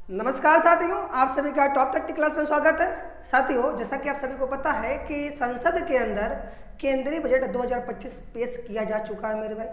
नमस्कार साथियों, आप सभी का टॉप 30 क्लास में स्वागत है। साथियों, जैसा कि आप सभी को पता है कि संसद के अंदर केंद्रीय बजट 2025 पेश किया जा चुका है मेरे भाई।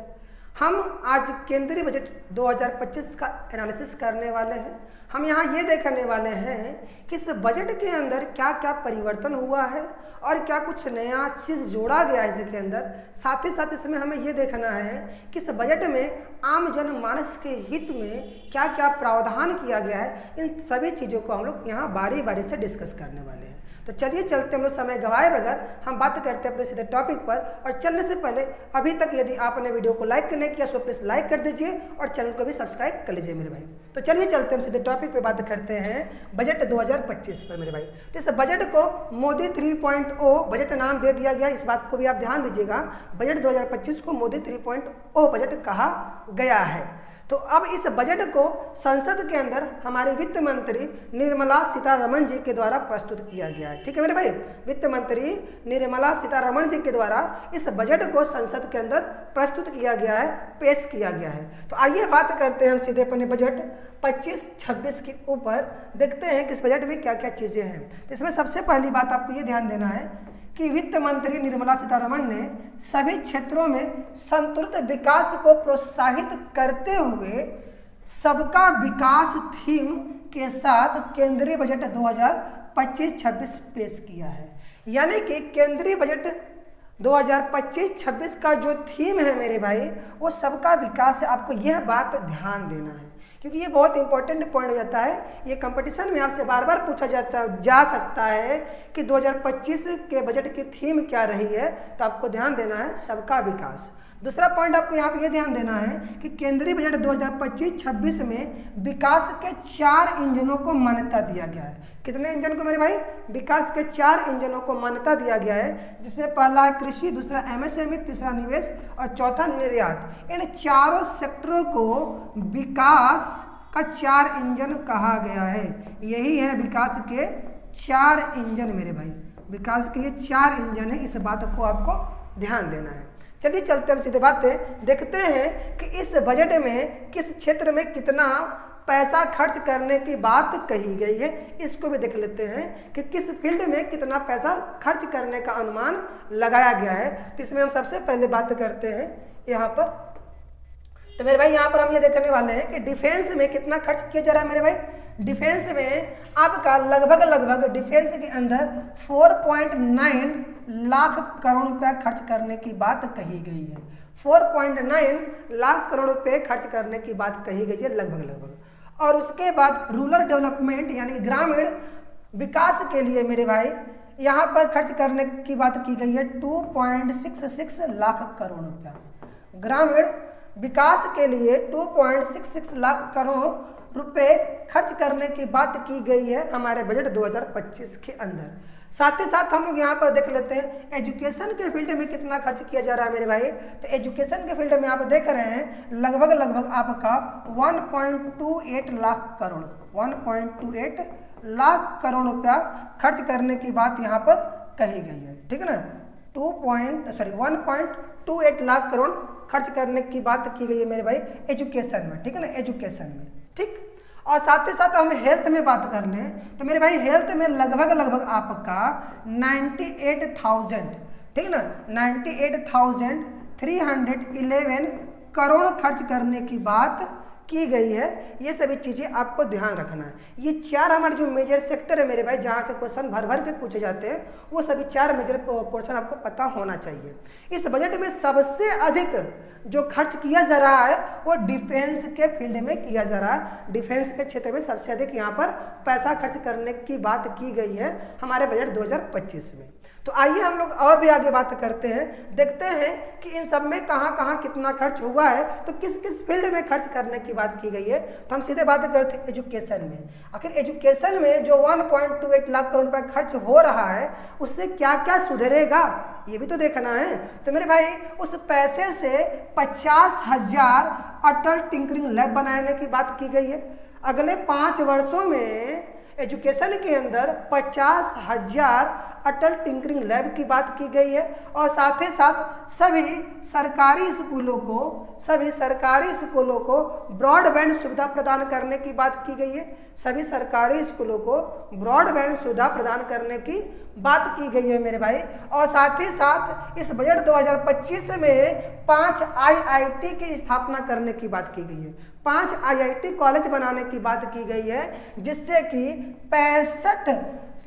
हम आज केंद्रीय बजट 2025 का एनालिसिस करने वाले हैं। हम यहाँ ये देखने वाले हैं कि इस बजट के अंदर क्या क्या परिवर्तन हुआ है और क्या कुछ नया चीज़ जोड़ा गया है इसके अंदर। साथ ही साथ इसमें हमें ये देखना है कि इस बजट में आम जनमानस के हित में क्या क्या प्रावधान किया गया है। इन सभी चीज़ों को हम लोग यहाँ बारी बारी से डिस्कस करने वाले हैं। तो चलिए चलते हम लोग समय गवाए बगैर हम बात करते हैं अपने सीधे टॉपिक पर। और चलने से पहले अभी तक यदि आपने वीडियो को लाइक नहीं किया तो प्लीज़ लाइक कर दीजिए और चैनल को भी सब्सक्राइब कर लीजिए मेरे भाई। तो चलिए चलते हैं सीधे टॉपिक पे बात करते हैं बजट 2025 पर मेरे भाई। तो इस बजट को मोदी 3.0 बजट नाम दे दिया गया, इस बात को भी आप ध्यान दीजिएगा। बजट 2025 को मोदी 3.0 बजट कहा गया है। तो अब इस बजट को संसद के अंदर हमारे वित्त मंत्री निर्मला सीतारमण जी के द्वारा प्रस्तुत किया गया है। ठीक है मेरे भाई, वित्त मंत्री निर्मला सीतारमण जी के द्वारा इस बजट को संसद के अंदर प्रस्तुत किया गया है, पेश किया गया है। तो आइए बात करते हैं हम सीधे अपने बजट 25-26 के ऊपर, देखते हैं कि इस बजट में क्या क्या चीज़ें हैं। तो इसमें सबसे पहली बात आपको ये ध्यान देना है कि वित्त मंत्री निर्मला सीतारमण ने सभी क्षेत्रों में संतुलित विकास को प्रोत्साहित करते हुए सबका विकास थीम के साथ केंद्रीय बजट 2025-26 पेश किया है। यानी कि केंद्रीय बजट 2025-26 का जो थीम है मेरे भाई, वो सबका विकास है। आपको यह बात ध्यान देना है क्योंकि ये बहुत इंपॉर्टेंट पॉइंट हो जाता है। ये कंपटीशन में आपसे बार बार पूछा जा सकता है कि 2025 के बजट की थीम क्या रही है, तो आपको ध्यान देना है सबका विकास। दूसरा पॉइंट आपको यहाँ पे ये ध्यान देना है कि केंद्रीय बजट 2025-26 में विकास के 4 इंजनों को मान्यता दिया गया है। कितने इंजन को मेरे भाई? विकास के 4 इंजनों को मान्यता दिया गया है, जिसमें पहला है कृषि, दूसरा एमएसएमई, तीसरा निवेश और चौथा निर्यात। इन चारों सेक्टरों को विकास का 4 इंजन कहा गया है। यही है विकास के 4 इंजन मेरे भाई। विकास के ये 4 इंजन है, इस बात को आपको ध्यान देना है। चलिए चलते हम सीधे बातें देखते हैं कि इस बजट में किस क्षेत्र में कितना पैसा खर्च करने की बात कही गई है। इसको भी देख लेते हैं कि किस फील्ड में कितना पैसा खर्च करने का अनुमान लगाया गया है। तो इसमें हम सबसे पहले बात करते हैं यहाँ पर। तो मेरे भाई यहाँ पर हम ये देखने वाले हैं कि डिफेंस में कितना खर्च किया जा रहा है मेरे भाई। डिफेंस में आपका लगभग डिफेंस के अंदर 4.9 लाख करोड़ रुपया खर्च करने की बात कही गई है। 4.9 लाख करोड़ रुपए खर्च करने की बात कही गई है लगभग। और उसके बाद रूरल डेवलपमेंट यानी ग्रामीण विकास के लिए मेरे भाई यहाँ पर खर्च करने की बात की गई है 2.66 लाख करोड़ रुपया। ग्रामीण विकास के लिए 2.66 लाख करोड़ रुपए खर्च करने की बात की गई है हमारे बजट 2025 के अंदर। साथ ही साथ हम लोग यहाँ पर देख लेते हैं एजुकेशन के फील्ड में कितना खर्च किया जा रहा है मेरे भाई। तो एजुकेशन के फील्ड में आप देख रहे हैं लगभग आपका 1.28 लाख करोड़ 1.28 लाख करोड़ रुपया खर्च करने की बात यहाँ पर कही गई है। ठीक है ना, 1.28 लाख करोड़ खर्च करने की बात की गई है मेरे भाई एजुकेशन में। ठीक है ना, एजुकेशन में। ठीक, और साथ ही साथ हम हेल्थ में बात कर लें तो मेरे भाई हेल्थ में लगभग आपका 98,000, ठीक है ना, 98,311 करोड़ खर्च करने की बात की गई है। ये सभी चीज़ें आपको ध्यान रखना है। ये 4 हमारे जो मेजर सेक्टर है मेरे भाई, जहाँ से क्वेश्चन भर के पूछे जाते हैं, वो सभी 4 मेजर पोर्शन आपको पता होना चाहिए। इस बजट में सबसे अधिक जो खर्च किया जा रहा है वो डिफेंस के फील्ड में किया जा रहा है। डिफेंस के क्षेत्र में सबसे अधिक यहाँ पर पैसा खर्च करने की बात की गई है हमारे बजट 2025 में। तो आइए हम लोग और भी आगे बात करते हैं, देखते हैं कि इन सब में कहाँ कितना खर्च हुआ है, तो किस किस फील्ड में खर्च करने की बात की गई है। तो हम सीधे बात करते हैं एजुकेशन में। आखिर एजुकेशन में जो 1.28 लाख करोड़ रुपया खर्च हो रहा है उससे क्या क्या सुधरेगा, ये भी तो देखना है। तो मेरे भाई उस पैसे से 50,000 अटल टिंकरिंग लैब बनाने की बात की गई है। अगले 5 वर्षों में एजुकेशन के अंदर 50,000 अटल टिंकरिंग लैब की बात की गई है और साथ ही साथ सभी सरकारी स्कूलों को ब्रॉडबैंड सुविधा प्रदान करने की बात की गई है। सभी सरकारी स्कूलों को ब्रॉडबैंड सुविधा प्रदान करने की बात की गई है मेरे भाई। और साथ ही साथ इस बजट 2025 में 5 IIT की स्थापना करने की बात की गई है। 5 IIT कॉलेज बनाने की बात की गई है, जिससे कि 65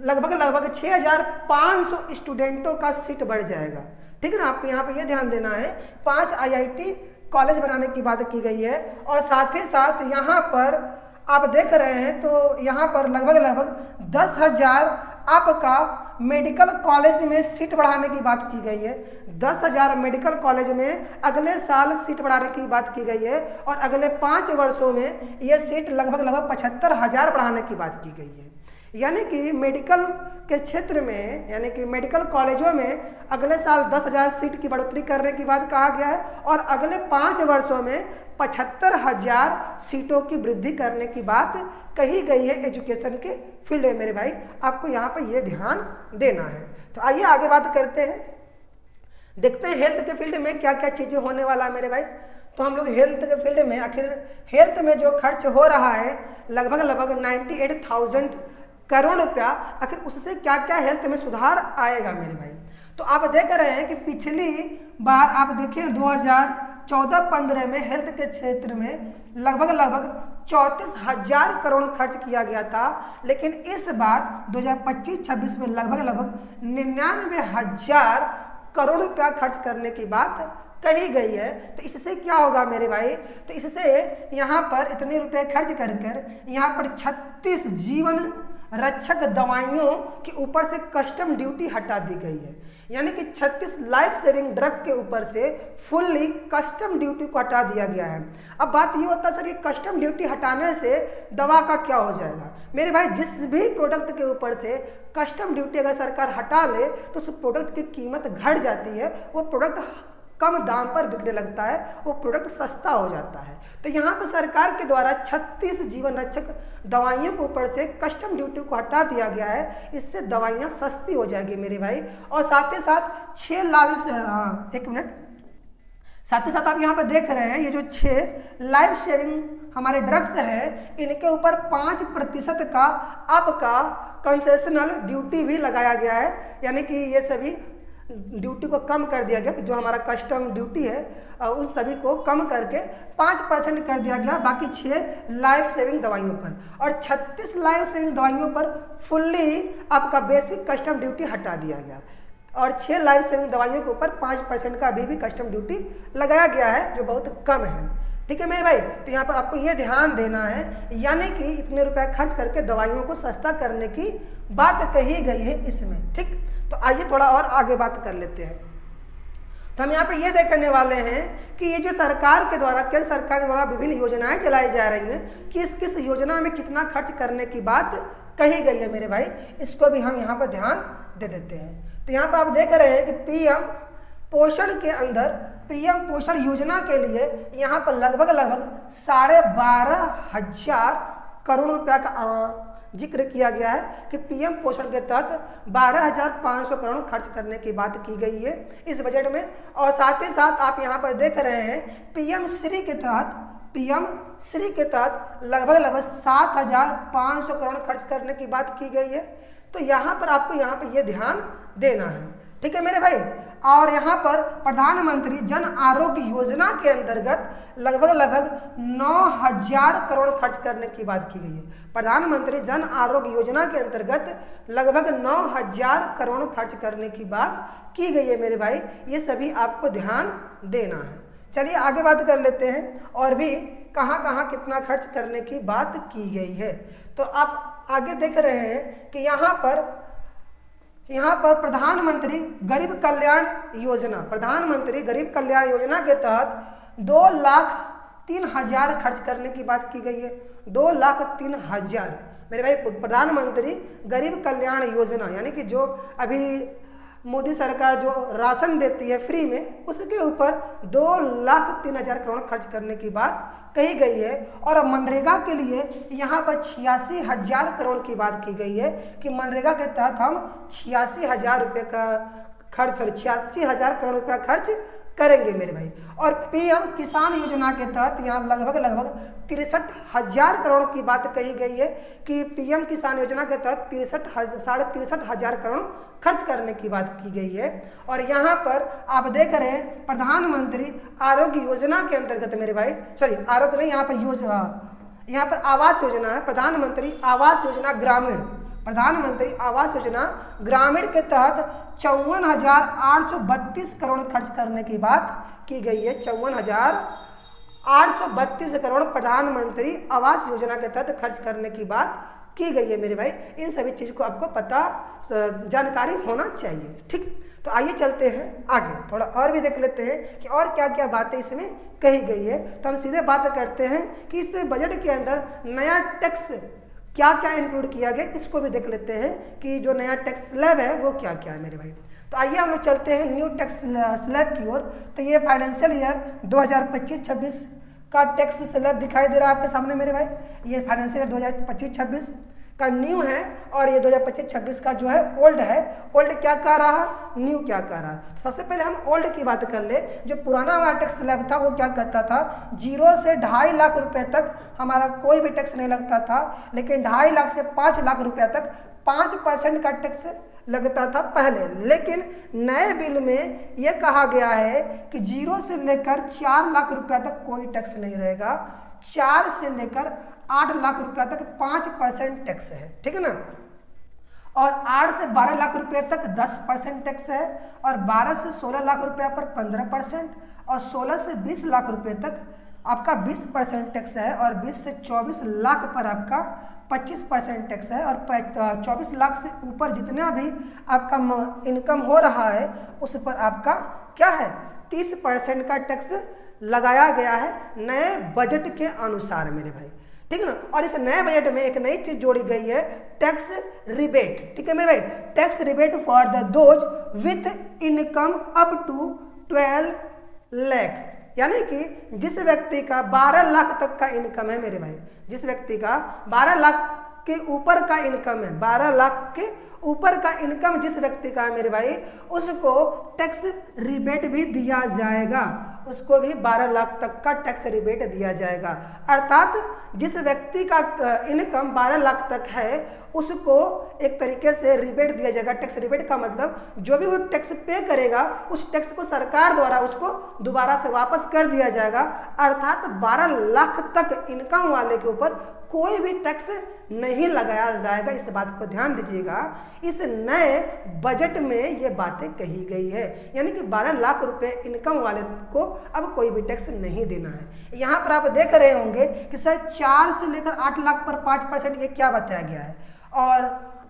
लगभग 6500 स्टूडेंटों का सीट बढ़ जाएगा। ठीक है ना, आपको यहाँ पे ये ध्यान देना है। 5 IIT कॉलेज बनाने की बात की गई है और साथ ही साथ यहाँ पर आप देख रहे हैं तो यहाँ पर लगभग 10,000 आपका मेडिकल कॉलेज में सीट बढ़ाने की बात की गई है। 10,000 मेडिकल कॉलेज में अगले साल सीट बढ़ाने की बात की गई है और अगले 5 वर्षों में ये सीट लगभग 75,000 बढ़ाने की बात की गई है। यानी कि मेडिकल के क्षेत्र में, यानी कि मेडिकल कॉलेजों में अगले साल 10,000 सीट की बढ़ोतरी करने की बात कहा गया है और अगले 5 वर्षों में 75,000 सीटों की वृद्धि करने की बात कही गई है एजुकेशन के फील्ड में। मेरे भाई आपको यहाँ पर ये ध्यान देना है। तो आइए आगे बात करते हैं, देखते हैं हेल्थ के फील्ड में क्या क्या चीज़ें होने वाला है मेरे भाई। तो हम लोग हेल्थ के फील्ड में, आखिर हेल्थ में जो खर्च हो रहा है लगभग 98,000 करोड़ रुपया, आखिर उससे क्या क्या हेल्थ में सुधार आएगा मेरे भाई। तो आप देख रहे हैं कि पिछली बार आप देखें 2014-15 में हेल्थ के क्षेत्र में लगभग 34,000 करोड़ खर्च किया गया था, लेकिन इस बार 2025-26 में लगभग 99,000 करोड़ रुपया खर्च करने की बात कही गई है। तो इससे क्या होगा मेरे भाई, तो इससे यहाँ पर इतने रुपए खर्च कर यहाँ पर 36 जीवन रक्षक दवाइयों के ऊपर से कस्टम ड्यूटी हटा दी गई है। यानी कि 36 लाइफ सेविंग ड्रग के ऊपर से फुल्ली कस्टम ड्यूटी को हटा दिया गया है। अब बात ये होता है सर, ये कस्टम ड्यूटी हटाने से दवा का क्या हो जाएगा मेरे भाई। जिस भी प्रोडक्ट के ऊपर से कस्टम ड्यूटी अगर सरकार हटा ले तो उस प्रोडक्ट की कीमत घट जाती है, वो प्रोडक्ट कम दाम पर बिकने लगता है, वो प्रोडक्ट सस्ता हो जाता है। तो यहाँ पर सरकार के द्वारा 36 जीवन रक्षक दवाइयों के ऊपर से कस्टम ड्यूटी को हटा दिया गया है, इससे दवाइयाँ सस्ती हो जाएगी मेरे भाई। और साथ ही साथ 6 लाख से साथ ही साथ आप यहाँ पर देख रहे हैं ये जो 6 लाइफ सेविंग हमारे ड्रग्स है, इनके ऊपर 5% का आपका कंसेशनल ड्यूटी भी लगाया गया है। यानी कि ये सभी ड्यूटी को कम कर दिया गया, जो हमारा कस्टम ड्यूटी है उन सभी को कम करके 5% कर दिया गया बाकी 6 लाइफ सेविंग दवाइयों पर। और 36 लाइफ सेविंग दवाइयों पर फुल्ली आपका बेसिक कस्टम ड्यूटी हटा दिया गया और 6 लाइफ सेविंग दवाइयों के ऊपर 5% का अभी भी कस्टम ड्यूटी लगाया गया है, जो बहुत कम है। ठीक है मेरे भाई, तो यहाँ पर आपको ये ध्यान देना है, यानी कि इतने रुपए खर्च करके दवाइयों को सस्ता करने की बात कही गई है इसमें। ठीक, तो आइए थोड़ा और आगे बात कर लेते हैं। तो हम यहाँ पे ये देखने वाले हैं कि ये जो सरकार के द्वारा, केंद्र सरकार के द्वारा विभिन्न योजनाएं चलाई जा रही हैं, किस किस योजना में कितना खर्च करने की बात कही गई है मेरे भाई, इसको भी हम यहाँ पर ध्यान दे देते हैं। तो यहाँ पर आप देख रहे हैं कि पीएम पोषण के अंदर, पीएम पोषण योजना के लिए यहाँ पर लगभग 12,500 करोड़ रुपया का जिक्र किया गया है कि पीएम पोषण के तहत 12,500 करोड़ खर्च करने की बात की गई है इस बजट में। और साथ ही साथ आप यहाँ पर देख रहे हैं पीएम श्री के तहत लगभग 7,500 करोड़ खर्च करने की बात की गई है। तो यहाँ पर आपको यहाँ पर ये ध्यान देना है। ठीक है मेरे भाई, और यहाँ पर प्रधानमंत्री जन आरोग्य योजना के अंतर्गत लगभग 9,000 करोड़ खर्च करने की बात की गई है। प्रधानमंत्री जन आरोग्य योजना के अंतर्गत लगभग 9,000 करोड़ खर्च करने की बात की गई है मेरे भाई, ये सभी आपको ध्यान देना है। चलिए आगे बात कर लेते हैं और भी कहाँ कहाँ कितना खर्च करने की बात की गई है। तो आप आगे देख रहे हैं कि यहाँ पर प्रधानमंत्री गरीब कल्याण योजना, प्रधानमंत्री गरीब कल्याण योजना के तहत 2,03,000 खर्च करने की बात की गई है। 2,03,000 मेरे भाई, प्रधानमंत्री गरीब कल्याण योजना, यानी कि जो अभी मोदी सरकार जो राशन देती है फ्री में, उसके ऊपर 2,03,000 करोड़ खर्च करने की बात कही गई है। और अब मनरेगा के लिए यहाँ पर 86,000 करोड़ की बात की गई है कि मनरेगा के तहत हम 86,000 रुपये का खर्च, 86,000 करोड़ रुपया खर्च करेंगे मेरे भाई। और पीएम किसान योजना के तहत यहाँ लगभग 63,000 करोड़ की बात कही गई है कि पीएम किसान योजना के तहत 63,000 करोड़ खर्च करने की बात की गई है। और यहाँ पर आप देख रहे हैं प्रधानमंत्री आरोग्य योजना के अंतर्गत मेरे भाई, सॉरी आरोग्य नहीं, यहाँ पर यहाँ पर आवास योजना है, प्रधानमंत्री आवास योजना ग्रामीण, प्रधानमंत्री आवास योजना ग्रामीण के तहत 54,832 करोड़ खर्च करने की बात की गई है। 54,832 करोड़ प्रधानमंत्री आवास योजना के तहत खर्च करने की बात की गई है मेरे भाई। इन सभी चीज को आपको पता, जानकारी होना चाहिए, ठीक। तो आइए चलते हैं आगे, थोड़ा और भी देख लेते हैं कि और क्या क्या बातें इसमें कही गई है। तो हम सीधे बात करते हैं कि इस बजट के अंदर नया टैक्स क्या क्या इंक्लूड किया गया, इसको भी देख लेते हैं कि जो नया टैक्स स्लैब है वो क्या क्या है मेरे भाई। तो आइए हम लोग चलते हैं न्यू टैक्स स्लैब की ओर। तो ये फाइनेंशियल ईयर 2025-26 का टैक्स स्लैब दिखाई दे रहा है आपके सामने मेरे भाई। ये फाइनेंशियल ईयर 2025-26 का न्यू है और ये 2025-26 का जो है ओल्ड है। ओल्ड क्या कह रहा है, न्यू क्या कह रहा है। सबसे पहले हम ओल्ड की बात कर ले। जो पुराना हमारा टैक्स स्लैब था वो क्या कहता था, 0 से 2.5 लाख रुपए तक हमारा कोई भी टैक्स नहीं लगता था, लेकिन 2.5 लाख से 5 लाख रुपया तक 5% का टैक्स लगता था पहले। लेकिन नए बिल में यह कहा गया है कि 0 से लेकर 4 लाख रुपया तक कोई टैक्स नहीं रहेगा, 4 से लेकर 8 लाख रुपया तक 5% टैक्स है, ठीक है ना। और 8 से 12 लाख रुपए तक 10% टैक्स है, और 12 से 16 लाख रुपया पर 15%, और 16 से 20 लाख रुपए तक आपका 20% टैक्स है, और 20 से 24 लाख पर आपका 25% टैक्स है, और 24 लाख से ऊपर जितना भी आपका इनकम हो रहा है उस पर आपका क्या है 30% का टैक्स लगाया गया है नए बजट के अनुसार मेरे भाई, ठीक है ना। और इस नए बजट में एक नई चीज जोड़ी गई है, टैक्स रिबेट, ठीक है मेरे भाई। Tax rebate for the those with income up to 12 lakh, यानी कि जिस व्यक्ति का 12 लाख तक का इनकम है मेरे भाई, जिस व्यक्ति का 12 लाख के ऊपर का इनकम है, 12 लाख के ऊपर का इनकम जिस व्यक्ति का है मेरे भाई, उसको टैक्स रिबेट भी दिया जाएगा, उसको भी 12 लाख तक का टैक्स रिबेट दिया जाएगा। अर्थात जिस व्यक्ति का इनकम 12 लाख तक है उसको एक तरीके से रिबेट दिया जाएगा। टैक्स रिबेट का मतलब जो भी वो टैक्स पे करेगा उस टैक्स को सरकार द्वारा उसको दोबारा से वापस कर दिया जाएगा। अर्थात 12 लाख तक इनकम वाले के ऊपर कोई भी टैक्स नहीं लगाया जाएगा। इस बात को ध्यान दीजिएगा, इस नए बजट में ये बातें कही गई है, यानी कि 12 लाख रुपए इनकम वाले को अब कोई भी टैक्स नहीं देना है। यहाँ पर आप देख रहे होंगे कि सर 4 से लेकर 8 लाख पर 5%, ये क्या बताया गया है, और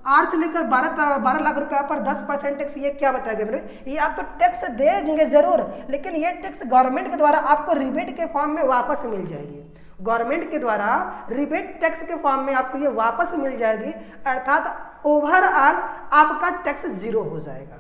8 से लेकर 12 लाख रुपया पर 10% टैक्स, ये क्या बताया गया मेरे। ये आप तो टैक्स देंगे जरूर, लेकिन ये टैक्स गवर्नमेंट के द्वारा आपको रिबेट के फॉर्म में वापस मिल जाएगी। गवर्नमेंट के द्वारा रिबेट टैक्स के फॉर्म में आपको ये वापस मिल जाएगी। अर्थात ओवरऑल आपका टैक्स 0 हो जाएगा,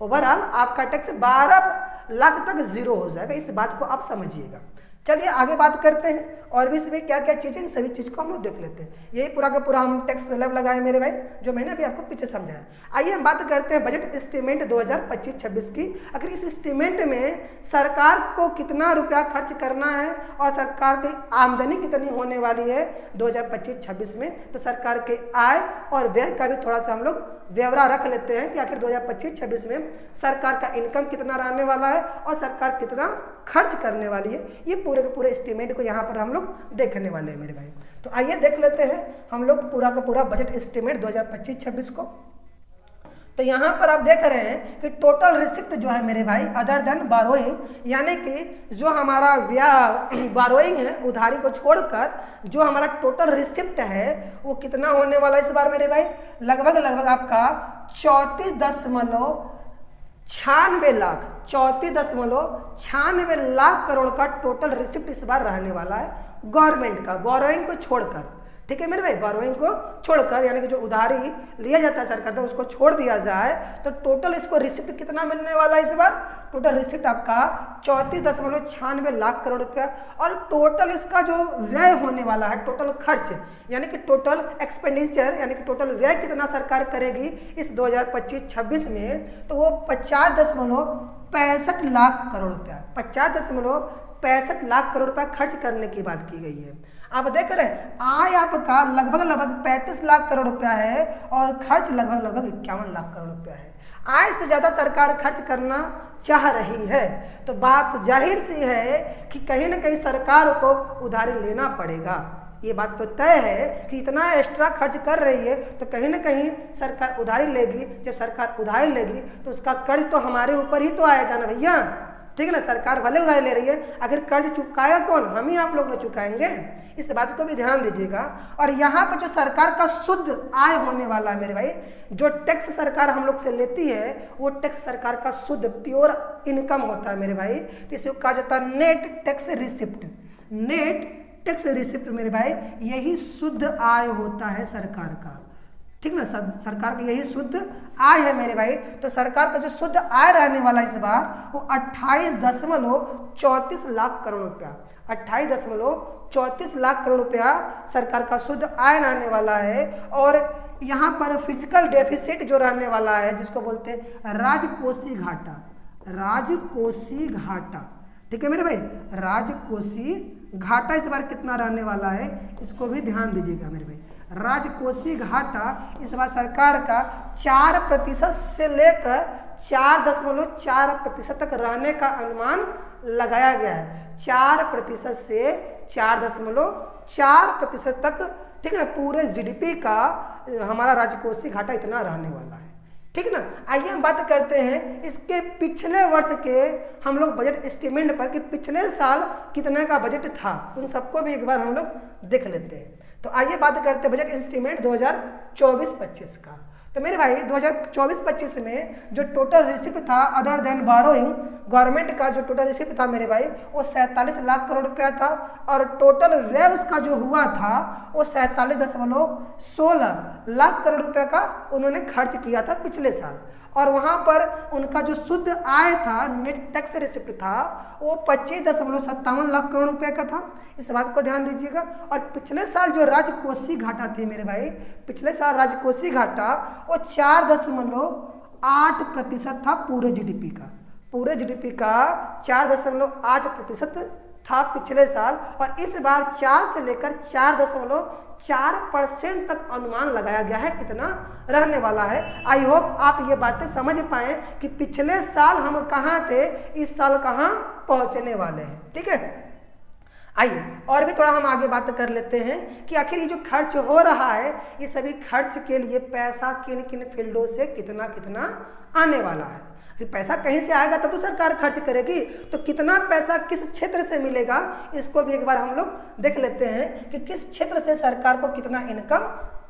ओवरऑल आपका टैक्स 12 लाख तक 0 हो जाएगा। इस बात को आप समझिएगा। चलिए आगे बात करते हैं और भी इसमें क्या क्या चीजें, सभी चीज को हम लोग देख लेते हैं। यही पूरा का पूरा हम टैक्स स्लैब लगाए मेरे भाई, जो मैंने अभी आपको पीछे समझाया। आइए हम बात करते हैं बजट एस्टीमेट 2025-26 की। आखिर इस एस्टीमेट में सरकार को कितना रुपया खर्च करना है और सरकार की आमदनी कितनी होने वाली है 2025-26 में। तो सरकार के आय और व्यय का भी थोड़ा सा हम लोग ब्यौरा रख लेते हैं कि आखिर 2025-26 में सरकार का इनकम कितना रहने वाला है और सरकार कितना खर्च करने वाली है। ये पूरे के पूरे एस्टीमेट को यहाँ पर हम लोग देखने वाले हैं मेरे भाई। तो आइए देख लेते हैं हम लोग पूरा का पूरा बजट एस्टीमेट 2025-26 को। तो यहाँ पर आप देख रहे हैं कि टोटल रिसिप्ट जो है मेरे भाई अदर देन बारोइंग, यानी कि जो हमारा बारोइंग है उधारी को छोड़कर जो हमारा टोटल रिसिप्ट है वो कितना होने वाला है इस बार मेरे भाई, लगभग आपका 34.96 लाख करोड़ का टोटल रिसिप्ट इस बार रहने वाला है गवर्नमेंट का, बोरोइंग को छोड़कर, ठीक है मेरे भाई, बोरोइंग को छोड़कर, यानी कि जो उधारी लिया जाता है सरकार से उसको छोड़ दिया जाए तो टोटल इसको रिसिप्ट कितना मिलने वाला है इस बार? टोटल रिसिप्ट आपका 34.96 लाख करोड़ रुपया। और टोटल इसका जो व्यय होने वाला है, टोटल खर्च यानी कि टोटल एक्सपेंडिचर यानी कि टोटल व्यय कितना सरकार करेगी इस 2025-26 में, तो वो 50.65 लाख करोड़ रुपया, 50.65 लाख करोड़ रुपया खर्च करने की बात की गई है। आप देख रहे हैं आय आपका लगभग 35 लाख करोड़ रुपया है और खर्च लगभग 51 लाख करोड़ रुपया है। आय से ज्यादा सरकार खर्च करना चाह रही है, तो बात जाहिर सी है कि कहीं ना कहीं सरकार को उधारी लेना पड़ेगा। ये बात तो तय है कि इतना एक्स्ट्रा खर्च कर रही है तो कहीं ना कहीं सरकार उधारी लेगी। जब सरकार उधारी लेगी तो उसका कर्ज तो हमारे ऊपर ही तो आएगा ना भैया, ठीक है ना। सरकार भले उधारी ले रही है, अगर कर्ज चुकाएगा कौन? हम ही आप लोग ना चुकाएंगे। इस बात को भी ध्यान दीजिएगा। और यहाँ पर जो सरकार का शुद्ध आय होने वाला है मेरे भाई, जो टैक्स सरकार हम लोग से लेती है वो टैक्स सरकार का शुद्ध प्योर इनकम होता है मेरे भाई। तो इसे कहा जाता है net tax receipt. Net tax receipt मेरे भाई यही शुद्ध आय होता है सरकार का, ठीक ना। सरकार की यही शुद्ध आय है मेरे भाई। तो सरकार का जो शुद्ध आय रहने वाला इस बार वो 28.34 लाख करोड़ रुपया, 28.34 लाख करोड़ रुपया सरकार का शुद्ध आय रहने वाला है। और यहाँ पर फिजिकल डेफिसिट जो रहने वाला है जिसको बोलते हैं राजकोषीय घाटा, राजकोषीय घाटा, ठीक है मेरे भाई। राजकोषीय घाटा इस बार कितना रहने वाला है इसको भी ध्यान दीजिएगा मेरे भाई। राजकोषीय घाटा इस बार सरकार का 4% से लेकर 4.4% तक रहने का अनुमान लगाया गया है। 4% से 4.4% तक, ठीक है ना। पूरे जीडीपी का हमारा राजकोषीय घाटा इतना रहने वाला है, ठीक है ना। आइए हम बात करते हैं इसके पिछले वर्ष के हम लोग बजट एस्टिमेट पर कि पिछले साल कितने का बजट था, उन सबको भी एक बार हम लोग देख लेते हैं। तो आइए बात करते हैं बजट एस्टिमेट 2024-25 का। तो मेरे भाई 2024-25 में जो टोटल रिसिप्ट था अदर देन बोरोइंग, गवर्नमेंट का जो टोटल रिसिप्ट था मेरे भाई वो 47 लाख करोड़ रुपया था। और टोटल व्यय उसका जो हुआ था वो 47.16 लाख करोड़ रुपया का उन्होंने खर्च किया था पिछले साल। और वहाँ पर उनका जो शुद्ध आय था नेट टैक्स रिसिप्ट था वो 25.57 लाख करोड़ रुपए का था। इस बात को ध्यान दीजिएगा। और पिछले साल जो राजकोषीय घाटा थे मेरे भाई, पिछले साल राजकोषीय घाटा वो 4.8% था पूरे जीडीपी का, पूरे जीडीपी का 4.8% था पिछले साल। और इस बार 4 से लेकर 4.4% तक अनुमान लगाया गया है कितना रहने वाला है। आई होप आप ये बातें समझ पाए कि पिछले साल हम कहाँ थे, इस साल कहाँ पहुंचने वाले हैं, ठीक है। आइए और भी थोड़ा हम आगे बात कर लेते हैं कि आखिर ये जो खर्च हो रहा है ये सभी खर्च के लिए पैसा किन किन फील्डों से कितना कितना आने वाला है। पैसा कहीं से आएगा तब तो सरकार खर्च करेगी, तो कितना पैसा किस क्षेत्र से मिलेगा इसको भी एक बार हम लोग देख लेते हैं कि किस क्षेत्र से सरकार को कितना इनकम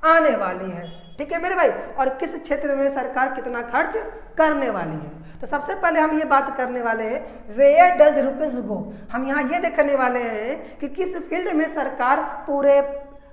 आने वाली है, ठीक है मेरे भाई। और किस क्षेत्र में सरकार कितना खर्च करने वाली है। तो सबसे पहले हम ये बात करने वाले हैं वेयर डज रुपीज गो। हम यहाँ ये देखने वाले हैं कि किस फील्ड में सरकार पूरे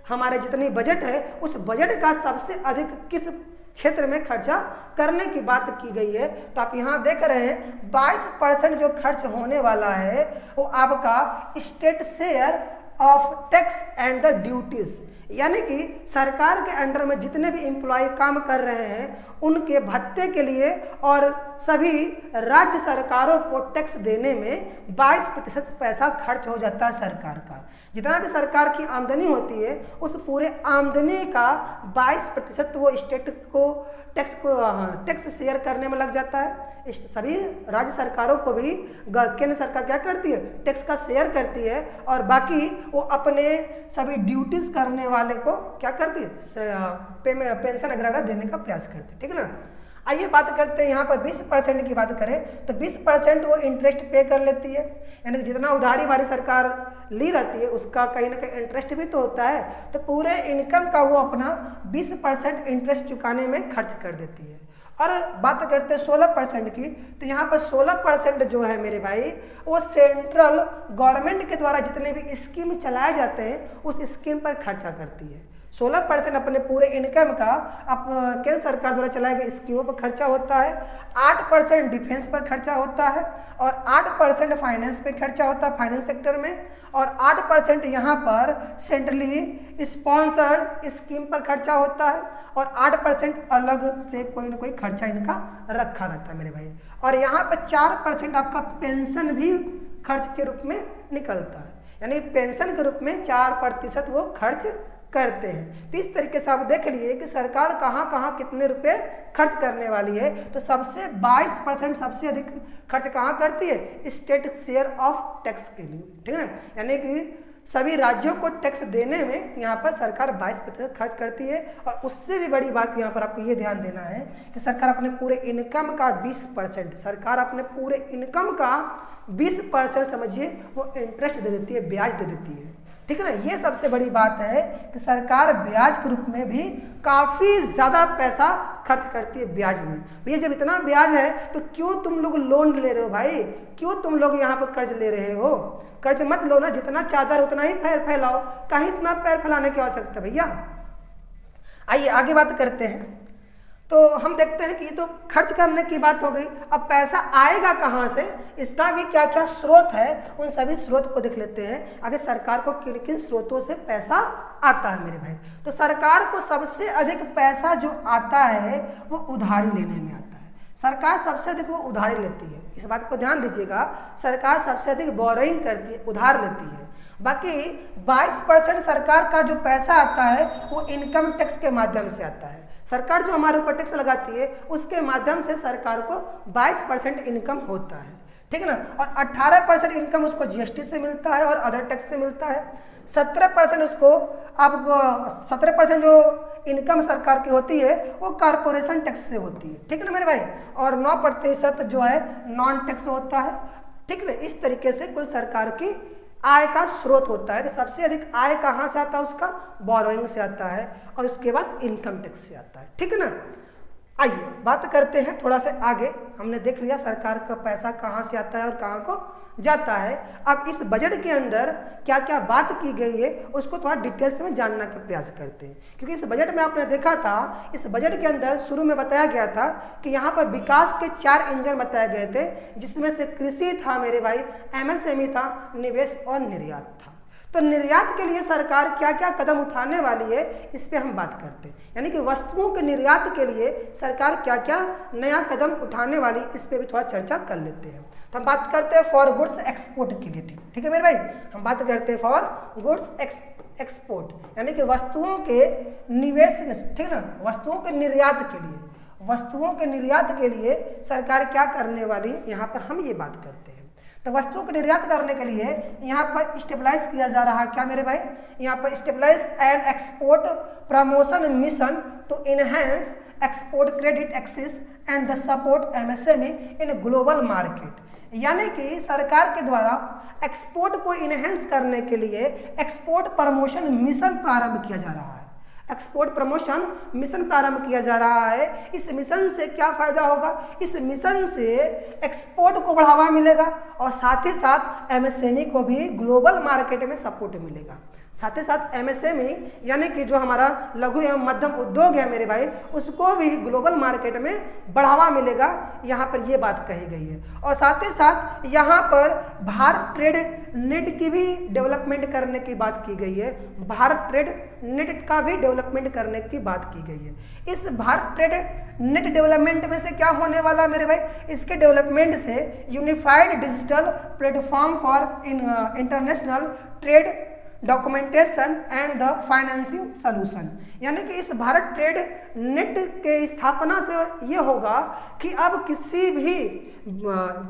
हमारे जितनी बजट है उस बजट का सबसे अधिक किस क्षेत्र में खर्चा करने की बात की गई है। तो आप यहाँ देख रहे हैं 22% जो खर्च होने वाला है वो आपका state share of tax and the duties, यानी कि सरकार के अंडर में जितने भी एम्प्लॉय काम कर रहे हैं उनके भत्ते के लिए और सभी राज्य सरकारों को टैक्स देने में 22% पैसा खर्च हो जाता है सरकार का। जितना भी सरकार की आमदनी होती है उस पूरे आमदनी का 22% वो स्टेट को टैक्स शेयर करने में लग जाता है। सभी राज्य सरकारों को भी केंद्र सरकार क्या करती है, टैक्स का शेयर करती है और बाकी वो अपने सभी ड्यूटीज करने वाले को क्या करती है, पेंशन वगैरह देने का प्रयास करती है, ठीक है ना। आइए बात करते हैं यहाँ पर 20% की बात करें तो 20% वो इंटरेस्ट पे कर लेती है, यानी कि जितना उधारी वाली सरकार ली रहती है उसका कहीं ना कहीं इंटरेस्ट भी तो होता है। तो पूरे इनकम का वो अपना 20% इंटरेस्ट चुकाने में खर्च कर देती है। और बात करते हैं 16% की, तो यहाँ पर 16% जो है मेरे भाई वो सेंट्रल गवर्नमेंट के द्वारा जितने भी स्कीम चलाए जाते हैं उस स्कीम पर खर्चा करती है। 16% अपने पूरे इनकम का केंद्र सरकार द्वारा चलाए गए स्कीमों पर खर्चा होता है, 8% डिफेंस पर खर्चा होता है और 8% फाइनेंस पे खर्चा होता है, फाइनेंस सेक्टर में, और 8% यहाँ पर सेंट्रली स्पॉन्सर्ड स्कीम पर खर्चा होता है और 8% अलग से कोई ना कोई खर्चा इनका रखा रहता है मेरे भाई। और यहाँ पर 4% आपका पेंशन भी खर्च के रूप में निकलता है, यानी पेंशन के रूप में 4% वो खर्च करते हैं। तो इस तरीके से आप देख लिए कि सरकार कहाँ कहाँ कितने रुपए खर्च करने वाली है। तो सबसे 22% सबसे अधिक खर्च कहाँ करती है, स्टेट शेयर ऑफ टैक्स के लिए, ठीक है ना, यानी कि सभी राज्यों को टैक्स देने में यहाँ पर सरकार 22% खर्च करती है। और उससे भी बड़ी बात यहाँ पर आपको ये ध्यान देना है कि सरकार अपने पूरे इनकम का 20%, सरकार अपने पूरे इनकम का 20% समझिए वो इंटरेस्ट दे देती है, ब्याज दे देती है, ठीक है ना। ये सबसे बड़ी बात है कि सरकार ब्याज के रूप में भी काफी ज्यादा पैसा खर्च करती है ब्याज में। भैया जब इतना ब्याज है तो क्यों तुम लोग लोन ले रहे हो भाई, क्यों तुम लोग यहाँ पर कर्ज ले रहे हो? कर्ज मत लो ना, जितना चादर उतना ही पैर फैलाओ, कहीं इतना पैर फैलाने की आवश्यकता भैया। आइए आगे बात करते हैं। तो हम देखते हैं कि ये तो खर्च करने की बात हो गई, अब पैसा आएगा कहाँ से, इसका भी क्या क्या स्रोत है, उन सभी स्रोत को देख लेते हैं। आगे सरकार को किन किन स्रोतों से पैसा आता है मेरे भाई। तो सरकार को सबसे अधिक पैसा जो आता है वो उधारी लेने में आता है। सरकार सबसे अधिक वो उधारी लेती है, इस बात को ध्यान दीजिएगा। सरकार सबसे अधिक बोरोइंग करती है, उधार लेती है। बाकी 22% सरकार का जो पैसा आता है वो इनकम टैक्स के माध्यम से आता है। सरकार जो हमारे ऊपर टैक्स लगाती है उसके माध्यम से सरकार को 22% इनकम होता है, ठीक है ना। और 18% इनकम उसको जीएसटी से मिलता है और अदर टैक्स से मिलता है। 17% उसको आपको 17% जो इनकम सरकार की होती है वो कारपोरेशन टैक्स से होती है, ठीक है ना मेरे भाई। और 9% जो है नॉन टैक्स होता है, ठीक है। इस तरीके से कुल सरकार की आय का स्रोत होता है। तो सबसे अधिक आय कहाँ से आता है, उसका बोरोइंग से आता है और उसके बाद इनकम टैक्स से आता है, ठीक है ना। आइए बात करते हैं थोड़ा सा आगे। हमने देख लिया सरकार का पैसा कहाँ से आता है और कहाँ को जाता है। अब इस बजट के अंदर क्या क्या बात की गई है उसको थोड़ा डिटेल्स में जानने का प्रयास करते हैं, क्योंकि इस बजट में आपने देखा था, इस बजट के अंदर शुरू में बताया गया था कि यहाँ पर विकास के 4 इंजन बताए गए थे, जिसमें से कृषि था मेरे भाई, एमएसएमई था, निवेश और निर्यात था। तो निर्यात के लिए सरकार क्या क्या कदम उठाने वाली है इस पे हम बात करते हैं, यानी कि वस्तुओं के निर्यात के लिए सरकार क्या क्या नया कदम उठाने वाली, इस पे भी थोड़ा चर्चा कर लेते हैं। तो हम बात करते हैं फॉर गुड्स एक्सपोर्ट के लिए, ठीक है मेरे भाई। हम बात करते हैं फॉर गुड्स एक्सपोर्ट, यानी कि वस्तुओं के निवेश, ठीक है ना, वस्तुओं के निर्यात के लिए, वस्तुओं के निर्यात के लिए सरकार क्या करने वाली है, यहाँ पर हम ये बात करते हैं। तो वस्तुओं को निर्यात करने के लिए यहाँ पर स्टेबलाइज किया जा रहा है क्या मेरे भाई, यहाँ पर stabilize and export promotion mission to enhance export credit access and the support MSME in global market. यानी कि सरकार के द्वारा एक्सपोर्ट को इनहेंस करने के लिए एक्सपोर्ट प्रमोशन मिशन प्रारंभ किया जा रहा है। एक्सपोर्ट प्रमोशन मिशन प्रारंभ किया जा रहा है। इस मिशन से क्या फायदा होगा, इस मिशन से एक्सपोर्ट को बढ़ावा मिलेगा और साथ ही साथ एमएसएमई को भी ग्लोबल मार्केट में सपोर्ट मिलेगा। साथ ही साथ एमएसएमई यानी कि जो हमारा लघु एवं मध्यम उद्योग है मेरे भाई, उसको भी ग्लोबल मार्केट में बढ़ावा मिलेगा, यहाँ पर ये बात कही गई है। और साथ ही साथ यहाँ पर भारत ट्रेड नेट की भी डेवलपमेंट करने की बात की गई है। भारत ट्रेड नेट का भी डेवलपमेंट करने की बात की गई है। इस भारत ट्रेड नेट डेवलपमेंट में से क्या होने वाला मेरे भाई, इसके डेवलपमेंट से unified digital platform for international trade documentation and the financing solution, यानी कि इस भारत ट्रेड नेट के स्थापना से ये होगा कि अब किसी भी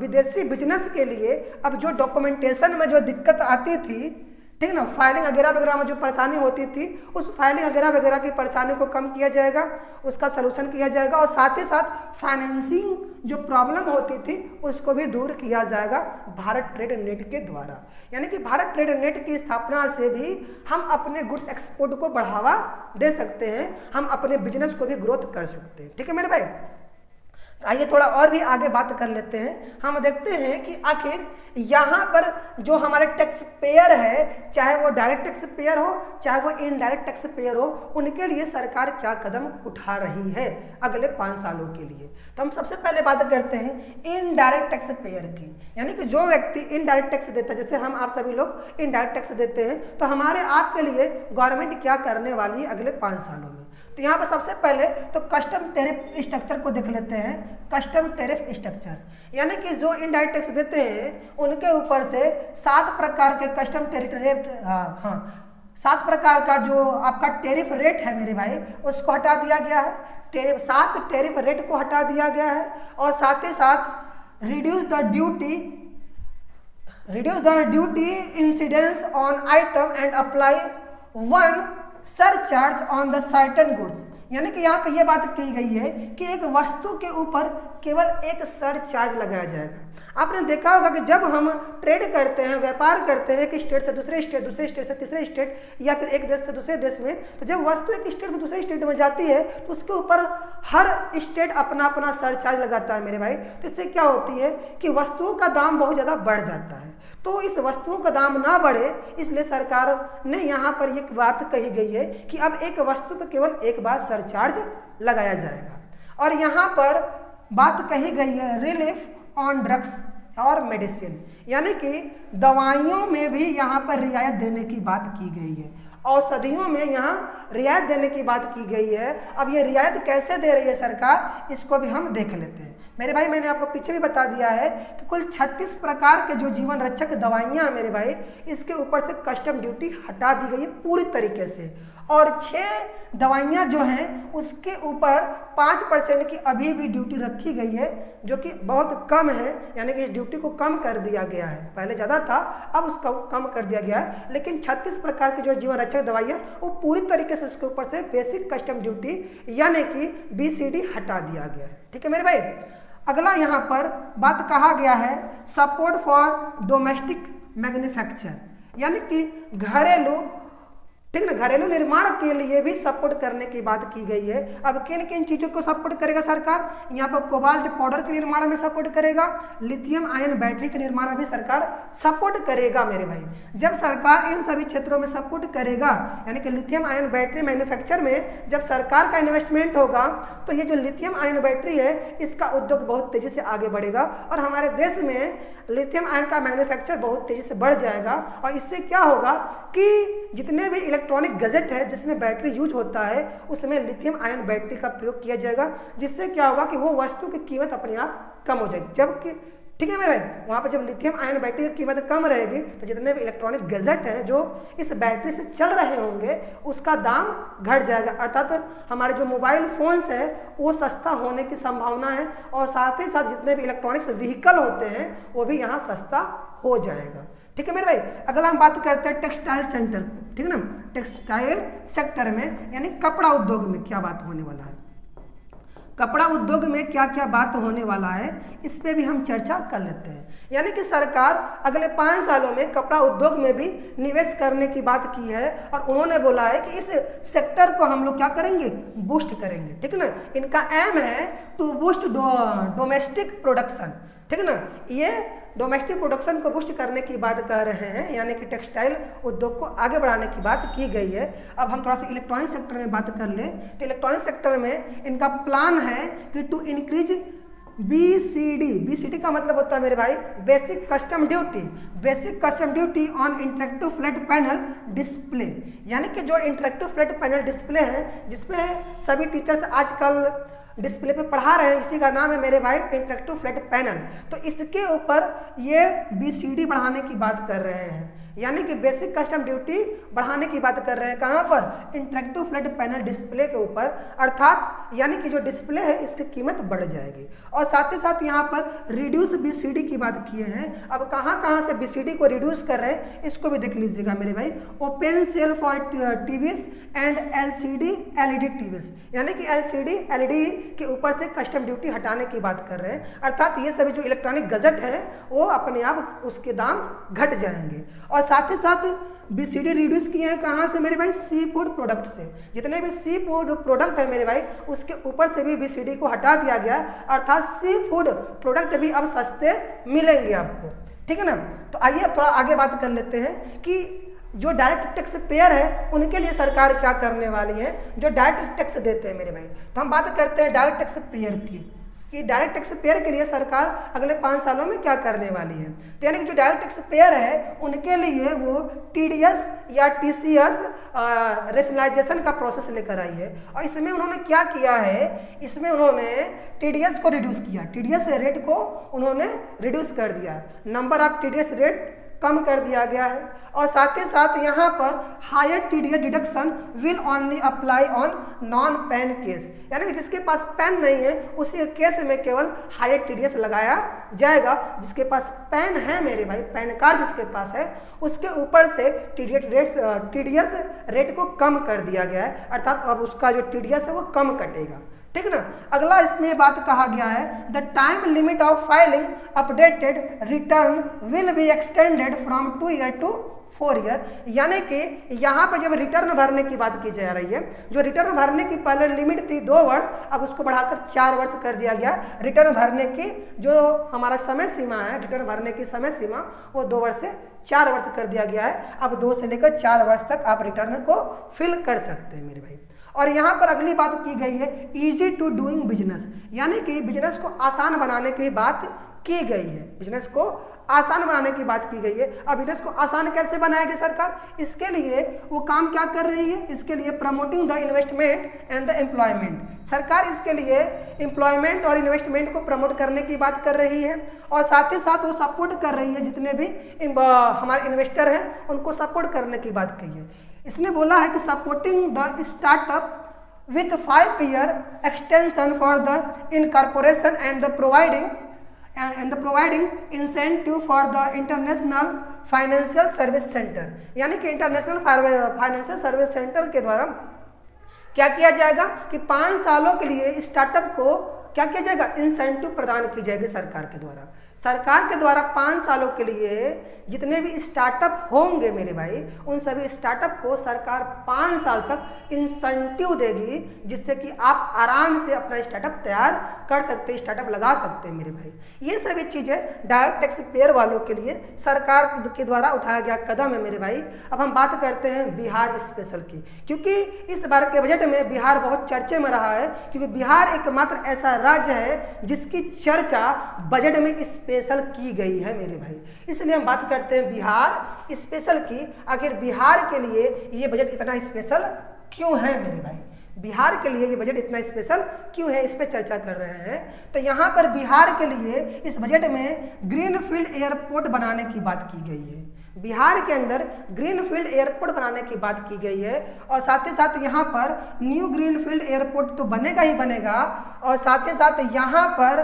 विदेशी बिजनेस के लिए अब जो डॉक्यूमेंटेशन में जो दिक्कत आती थी, ठीक ना, फाइलिंग वगैरह में जो परेशानी होती थी, उस फाइलिंग वगैरह की परेशानी को कम किया जाएगा, उसका सलूशन किया जाएगा। और साथ ही साथ फाइनेंसिंग जो प्रॉब्लम होती थी उसको भी दूर किया जाएगा भारत ट्रेड नेट के द्वारा। यानी कि भारत ट्रेड नेट की स्थापना से भी हम अपने गुड्स एक्सपोर्ट को बढ़ावा दे सकते हैं, हम अपने बिजनेस को भी ग्रोथ कर सकते हैं, ठीक है मेरे भाई। आइए थोड़ा और भी आगे बात कर लेते हैं। हम देखते हैं कि आखिर यहाँ पर जो हमारे टैक्स पेयर है, चाहे वो डायरेक्ट टैक्स पेयर हो चाहे वो इनडायरेक्ट टैक्स पेयर हो, उनके लिए सरकार क्या कदम उठा रही है अगले 5 सालों के लिए। तो हम सबसे पहले बात करते हैं इनडायरेक्ट टैक्स पेयर की, यानी कि जो व्यक्ति इनडायरेक्ट टैक्स देता है, जैसे हम आप सभी लोग इनडायरेक्ट टैक्स देते हैं, तो हमारे आपके लिए गवर्नमेंट क्या करने वाली है अगले 5 सालों में। तो यहाँ पर सबसे पहले तो कस्टम टैरिफ स्ट्रक्चर को देख लेते हैं। कस्टम टैरिफ स्ट्रक्चर यानी कि जो इनडायरेक्ट टैक्स देते हैं उनके ऊपर से 7 प्रकार के कस्टम टैरिफ 7 प्रकार का जो आपका टैरिफ रेट है मेरे भाई, उसको हटा दिया गया है। 7 टैरिफ रेट को हटा दिया गया है और साथ ही साथ reduce the duty incidence on item and apply 1 surcharge on the certain goods, यानी कि यहाँ पे ये बात की गई है कि एक वस्तु के ऊपर केवल एक सरचार्ज लगाया जाएगा। आपने देखा होगा कि जब हम ट्रेड करते हैं, व्यापार करते हैं एक स्टेट से दूसरे स्टेट, दूसरे स्टेट से तीसरे स्टेट या फिर एक देश से दूसरे देश में, तो जब वस्तु एक स्टेट से दूसरे स्टेट में जाती है तो उसके ऊपर हर स्टेट अपना अपना सरचार्ज लगाता है मेरे भाई। तो इससे क्या होती है कि वस्तुओं का दाम बहुत ज़्यादा बढ़ जाता है। तो इस वस्तुओं का दाम ना बढ़े इसलिए सरकार ने यहाँ पर एक बात कही गई है कि अब एक वस्तु पर केवल एक बार सरचार्ज लगाया जाएगा। और यहाँ पर बात कही गई है रिलीफ ऑन ड्रग्स और मेडिसिन, यानी कि दवाइयों में भी यहाँ पर रियायत देने की बात की गई है, औषधियों में यहाँ रियायत देने की बात की गई है। अब ये रियायत कैसे दे रही है सरकार, इसको भी हम देख लेते हैं मेरे भाई। मैंने आपको पीछे भी बता दिया है कि कुल 36 प्रकार के जो जीवन रक्षक दवाइयाँ हैं मेरे भाई, इसके ऊपर से कस्टम ड्यूटी हटा दी गई है पूरी तरीके से। और 6 दवाइयाँ जो हैं उसके ऊपर 5% की अभी भी ड्यूटी रखी गई है, जो कि बहुत कम है, यानी कि इस ड्यूटी को कम कर दिया गया है। पहले ज़्यादा था, अब उसका कम कर दिया गया है। लेकिन 36 प्रकार की जो जीवन रक्षक दवाइयाँ वो पूरी तरीके से उसके ऊपर से बेसिक कस्टम ड्यूटी यानी कि BCD हटा दिया गया है। ठीक है मेरे भाई। अगला यहाँ पर बात कहा गया है सपोर्ट फॉर डोमेस्टिक मैन्युफैक्चर, यानी कि घरेलू, ठीक ना, घरेलू निर्माण के लिए भी सपोर्ट करने की बात की गई है। अब किन किन चीज़ों को सपोर्ट करेगा सरकार, यहाँ पर कोबाल्ट पाउडर के निर्माण में सपोर्ट करेगा, लिथियम आयन बैटरी के निर्माण में भी सरकार सपोर्ट करेगा मेरे भाई। जब सरकार इन सभी क्षेत्रों में सपोर्ट करेगा, यानी कि लिथियम आयन बैटरी मैन्युफैक्चर में जब सरकार का इन्वेस्टमेंट होगा, तो ये जो लिथियम आयन बैटरी है इसका उद्योग बहुत तेजी से आगे बढ़ेगा और हमारे देश में लिथियम आयन का मैन्युफैक्चर बहुत तेजी से बढ़ जाएगा। और इससे क्या होगा कि जितने भी इलेक्ट्रॉनिक गैजेट है जिसमें बैटरी यूज होता है उसमें लिथियम आयन बैटरी का प्रयोग किया जाएगा, जिससे क्या होगा कि वो वस्तु की कीमत अपने आप कम हो जाएगी। जबकि ठीक है मेरे भाई, वहाँ पर जब लिथियम आयन बैटरी की कीमत कम रहेगी तो जितने भी इलेक्ट्रॉनिक गैजेट हैं जो इस बैटरी से चल रहे होंगे उसका दाम घट जाएगा। अर्थात हमारे जो मोबाइल फोन्स है वो सस्ता होने की संभावना है और साथ ही साथ जितने भी इलेक्ट्रॉनिक्स व्हीकल होते हैं वो भी यहाँ सस्ता हो जाएगा। ठीक है मेरे भाई। अगला हम बात करते हैं टेक्सटाइल सेक्टर, ठीक है ना, टेक्सटाइल सेक्टर में यानी कपड़ा उद्योग में क्या बात होने वाला है, कपड़ा उद्योग में क्या क्या बात होने वाला है इस पे भी हम चर्चा कर लेते हैं। यानी कि सरकार अगले 5 सालों में कपड़ा उद्योग में भी निवेश करने की बात की है और उन्होंने बोला है कि इस सेक्टर को हम लोग क्या करेंगे, बूस्ट करेंगे। ठीक है ना, इनका एम है टू बूस्ट डोमेस्टिक प्रोडक्शन। ठीक है ना, ये डोमेस्टिक प्रोडक्शन को बूस्ट करने की बात कर रहे हैं, यानी कि टेक्सटाइल उद्योग को आगे बढ़ाने की बात की गई है। अब हम थोड़ा सा इलेक्ट्रॉनिक सेक्टर में बात कर लें तो इलेक्ट्रॉनिक सेक्टर में इनका प्लान है कि टू इंक्रीज BCD का मतलब होता है मेरे भाई basic custom duty, basic custom duty on interactive flat panel display, यानी कि जो इंटरेक्टिव फ्लैट पैनल डिस्प्ले है जिसमें सभी टीचर्स आजकल डिस्प्ले पे पढ़ा रहे हैं, इसी का नाम है मेरे भाई इंटरेक्टिव फ्लैट पैनल। तो इसके ऊपर ये BCD बढ़ाने की बात कर रहे हैं, यानी कि बेसिक कस्टम ड्यूटी बढ़ाने की बात कर रहे हैं। कहाँ पर, इंटरेक्टिव फ्लैट पैनल डिस्प्ले के ऊपर, अर्थात यानी कि जो डिस्प्ले है इसकी कीमत बढ़ जाएगी। और साथ ही साथ यहाँ पर रिड्यूस BCD की बात किए हैं। अब कहाँ कहाँ से BCD को रिड्यूस कर रहे हैं इसको भी देख लीजिएगा मेरे भाई। Open sale for TVs and LCD LED TVs, यानी कि LCD LED के ऊपर से कस्टम ड्यूटी हटाने की बात कर रहे हैं। अर्थात ये सभी जो इलेक्ट्रॉनिक गैजेट है वो अपने आप उसके दाम घट जाएंगे। और साथ ही साथ बीसीडी रिड्यूस किए हैं कहाँ से मेरे भाई, सी फूड प्रोडक्ट से। जितने भी सी फूड प्रोडक्ट है मेरे भाई उसके ऊपर से भी बीसीडी को हटा दिया गया, अर्थात सी फूड प्रोडक्ट भी अब सस्ते मिलेंगे आपको, ठीक है ना। तो आइए अब थोड़ा आगे बात कर लेते हैं कि जो डायरेक्ट टैक्स पेयर है उनके लिए सरकार क्या करने वाली है, जो डायरेक्ट टैक्स देते हैं मेरे भाई। तो हम बात करते हैं डायरेक्ट टैक्स पेयर की कि डायरेक्ट टैक्स पेयर के लिए सरकार अगले 5 सालों में क्या करने वाली है। तो यानी कि जो डायरेक्ट टैक्स पेयर है उनके लिए वो टीडीएस या टीसीएस रेशनलाइजेशन का प्रोसेस लेकर आई है। और इसमें उन्होंने क्या किया है, इसमें उन्होंने टीडीएस को रिड्यूस किया, टीडीएस रेट को उन्होंने रिड्यूस कर दिया, नंबर ऑफ टीडीएस रेट कम कर दिया गया है। और साथ ही साथ यहाँ पर higher TDS deduction will only apply on non PAN case, यानी कि जिसके पास पैन नहीं है उसी केस में केवल हायर टीडीएस लगाया जाएगा। जिसके पास पैन है मेरे भाई, पैन कार्ड जिसके पास है उसके ऊपर से टीडीएस रेट को कम कर दिया गया है, अर्थात अब उसका जो टीडीएस है वो कम कटेगा, ठीक ना। अगला इसमें बात कहा गया है the time limit of filing updated return will be extended from 2 year to 4 year, यानी कि यहाँ पर जब रिटर्न भरने की बात की जा रही है, जो रिटर्न भरने की पहले लिमिट थी 2 वर्ष, अब उसको बढ़ाकर 4 वर्ष कर दिया गया। रिटर्न भरने की जो हमारा समय सीमा है, रिटर्न भरने की समय सीमा वो 2 वर्ष से 4 वर्ष कर दिया गया है। अब 2 से लेकर 4 वर्ष तक आप रिटर्न को फिल कर सकते हैं मेरे भाई। और यहाँ पर अगली बात की गई है इजी टू डूइंग बिजनेस, यानी कि बिजनेस को आसान बनाने की बात की गई है, बिजनेस को आसान बनाने की बात की गई है। अब बिजनेस को आसान कैसे बनाएगी सरकार, इसके लिए वो काम क्या कर रही है, इसके लिए promoting the investment and the employment, सरकार इसके लिए एम्प्लॉयमेंट और इन्वेस्टमेंट को प्रमोट करने की बात कर रही है। और साथ ही साथ वो सपोर्ट कर रही है, जितने भी हमारे इन्वेस्टर हैं उनको सपोर्ट करने की बात कही है। इसने बोला है कि supporting the startup with 5 year extension for the incorporation and the providing incentive for the international financial service centre, यानी कि इंटरनेशनल फाइनेंशियल सर्विस सेंटर के द्वारा क्या किया जाएगा कि 5 सालों के लिए स्टार्टअप को क्या किया जाएगा, इंसेंटिव प्रदान की जाएगी सरकार के द्वारा। सरकार के द्वारा 5 सालों के लिए जितने भी स्टार्टअप होंगे मेरे भाई, उन सभी स्टार्टअप को सरकार 5 साल तक इंसेंटिव देगी, जिससे कि आप आराम से अपना स्टार्टअप तैयार कर सकते हैं, स्टार्टअप लगा सकते हैं मेरे भाई। ये सभी चीज़ें डायरेक्ट टैक्स पेयर वालों के लिए सरकार के द्वारा उठाया गया कदम है मेरे भाई। अब हम बात करते हैं बिहार स्पेशल की, क्योंकि इस बार के बजट में बिहार बहुत चर्चे में रहा है, क्योंकि बिहार एकमात्र ऐसा राज्य है जिसकी चर्चा बजट में स्पेशल की गई है मेरे भाई। इसलिए हम बात करते हैं बिहार स्पेशल की। आखिर बिहार के लिए ये बजट इतना स्पेशल क्यों है मेरे भाई, बिहार के लिए ये बजट इतना स्पेशल क्यों है, इस पे चर्चा कर रहे हैं। तो यहाँ पर बिहार के लिए इस बजट में ग्रीनफील्ड एयरपोर्ट बनाने की बात की गई है, बिहार के अंदर ग्रीनफील्ड एयरपोर्ट बनाने की बात की गई है। और साथ ही साथ यहाँ पर न्यू ग्रीनफील्ड एयरपोर्ट तो बनेगा ही बनेगा, और साथ ही साथ यहाँ पर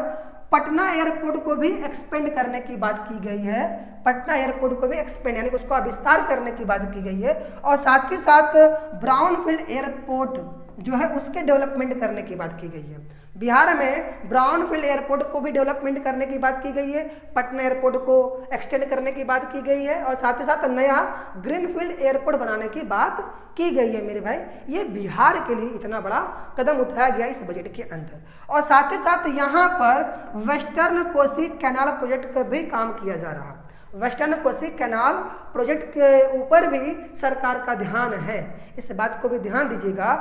पटना एयरपोर्ट को भी एक्सपेंड करने की बात की गई है, पटना एयरपोर्ट को भी एक्सपेंड यानी कि उसको विस्तार करने की बात की गई है। और साथ ही साथ ब्राउनफील्ड एयरपोर्ट जो है उसके डेवलपमेंट करने की बात की गई है। बिहार में ब्राउनफील्ड एयरपोर्ट को भी डेवलपमेंट करने की बात की गई है, पटना एयरपोर्ट को एक्सटेंड करने की बात की गई है, और साथ ही साथ नया ग्रीनफील्ड एयरपोर्ट बनाने की बात की गई है मेरे भाई। ये बिहार के लिए इतना बड़ा कदम उठाया गया इस बजट के अंदर। और साथ ही साथ यहाँ पर वेस्टर्न कोसी कैनाल प्रोजेक्ट का भी काम किया जा रहा है, वेस्टर्न कोसी कैनाल प्रोजेक्ट के ऊपर भी सरकार का ध्यान है, इस बात को भी ध्यान दीजिएगा।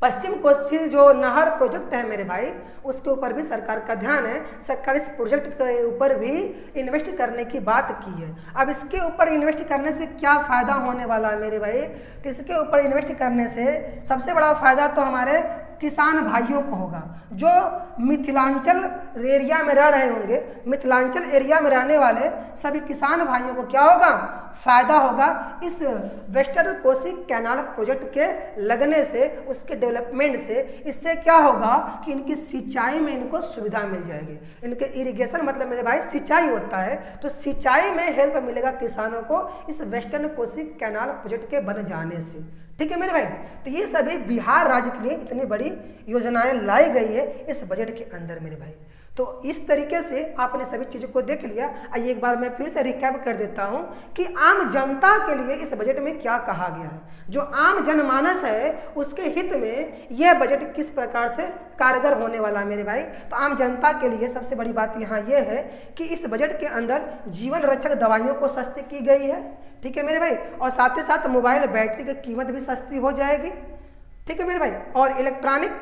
पश्चिम कोसी जो नहर प्रोजेक्ट है मेरे भाई, उसके ऊपर भी सरकार का ध्यान है, सरकार इस प्रोजेक्ट के ऊपर भी इन्वेस्ट करने की बात की है। अब इसके ऊपर इन्वेस्ट करने से क्या फ़ायदा होने वाला है मेरे भाई, तो इसके ऊपर इन्वेस्ट करने से सबसे बड़ा फ़ायदा तो हमारे किसान भाइयों को होगा, जो मिथिलांचल एरिया में रह रहे होंगे, मिथिलांचल एरिया में रहने वाले सभी किसान भाइयों को क्या होगा, फायदा होगा इस वेस्टर्न कोसी कैनाल प्रोजेक्ट के लगने से, उसके डेवलपमेंट से। इससे क्या होगा कि इनकी सिंचाई में इनको सुविधा मिल जाएगी, इनके इरिगेशन मतलब मेरे भाई सिंचाई होता है, तो सिंचाई में हेल्प मिलेगा किसानों को इस वेस्टर्न कोसी कैनाल प्रोजेक्ट के बन जाने से। ठीक है मेरे भाई, तो ये सभी बिहार राज्य के लिए इतनी बड़ी योजनाएं लाई गई है इस बजट के अंदर मेरे भाई। तो इस तरीके से आपने सभी चीज़ों को देख लिया। आइए एक बार मैं फिर से रिकैप कर देता हूं कि आम जनता के लिए इस बजट में क्या कहा गया है। जो आम जनमानस है उसके हित में यह बजट किस प्रकार से कारगर होने वाला है मेरे भाई। तो आम जनता के लिए सबसे बड़ी बात यहाँ यह है कि इस बजट के अंदर जीवन रक्षक दवाइयों को सस्ती की गई है, ठीक है मेरे भाई, और साथ ही साथ मोबाइल बैटरी की कीमत भी सस्ती हो जाएगी, ठीक है मेरे भाई, और इलेक्ट्रॉनिक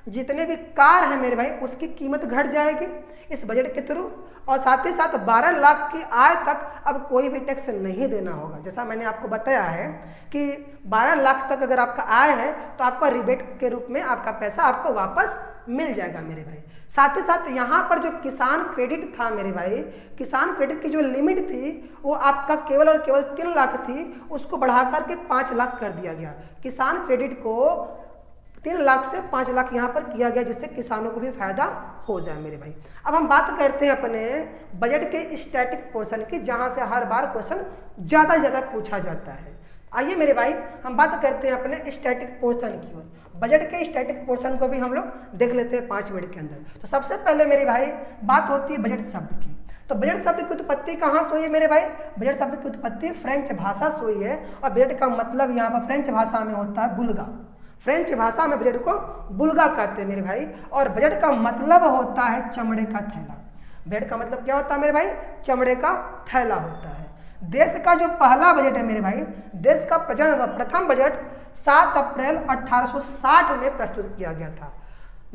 जितने भी कार है मेरे भाई उसकी कीमत घट जाएगी इस बजट के थ्रू, और साथ ही साथ 12 लाख की आय तक अब कोई भी टैक्स नहीं देना होगा। जैसा मैंने आपको बताया है कि 12 लाख तक अगर आपका आय है तो आपका रिबेट के रूप में आपका पैसा आपको वापस मिल जाएगा मेरे भाई। साथ ही साथ यहाँ पर जो किसान क्रेडिट था मेरे भाई, किसान क्रेडिट की जो लिमिट थी वो आपका केवल और केवल 3 लाख थी, उसको बढ़ा करके 5 लाख कर दिया गया। किसान क्रेडिट को 3 लाख से 5 लाख यहाँ पर किया गया, जिससे किसानों को भी फायदा हो जाए मेरे भाई। अब हम बात करते हैं अपने बजट के स्टैटिक पोर्शन की, जहाँ से हर बार क्वेश्चन ज़्यादा से ज़्यादा पूछा जाता है। आइए मेरे भाई हम बात करते हैं अपने स्टैटिक पोर्शन की ओर। बजट के स्टैटिक पोर्शन को भी हम लोग देख लेते हैं 5 मिनट के अंदर। तो सबसे पहले मेरे भाई बात होती है बजट शब्द की। तो बजट शब्द की उत्पत्ति कहाँ से हुई है मेरे भाई? बजट शब्द की उत्पत्ति फ्रेंच भाषा से हुई है, और बजट का मतलब यहाँ पर फ्रेंच भाषा में होता है बुल्गा। फ्रेंच भाषा में बजट को बुल्गा कहते हैं मेरे भाई, और बजट का मतलब होता है चमड़े का थैला। बजट का मतलब क्या होता है मेरे भाई? चमड़े का थैला होता है। देश का जो पहला बजट है मेरे भाई, देश का प्रथम बजट 7 अप्रैल 1860 में प्रस्तुत किया गया था।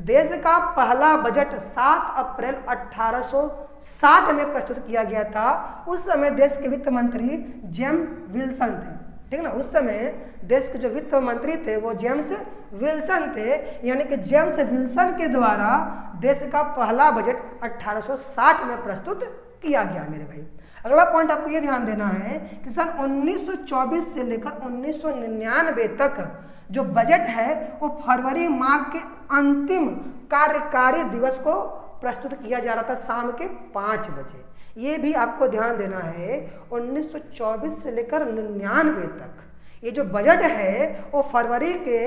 देश का पहला बजट 7 अप्रैल 1860 में प्रस्तुत किया गया था। उस समय देश के वित्त मंत्री जेम्स विल्सन थे, ठीक है ना। उस समय देश के जो वित्त मंत्री थे वो जेम्स विल्सन थे, यानी कि जेम्स विल्सन के द्वारा देश का पहला बजट 1860 में प्रस्तुत किया गया मेरे भाई। अगला पॉइंट आपको ये ध्यान देना है कि सन 1924 से लेकर 1999 तक जो बजट है वो फरवरी माह के अंतिम कार्यकारी दिवस को प्रस्तुत किया जा रहा था शाम के 5 बजे। ये भी आपको ध्यान देना है, 1924 से लेकर 99 तक ये जो बजट है वो फरवरी के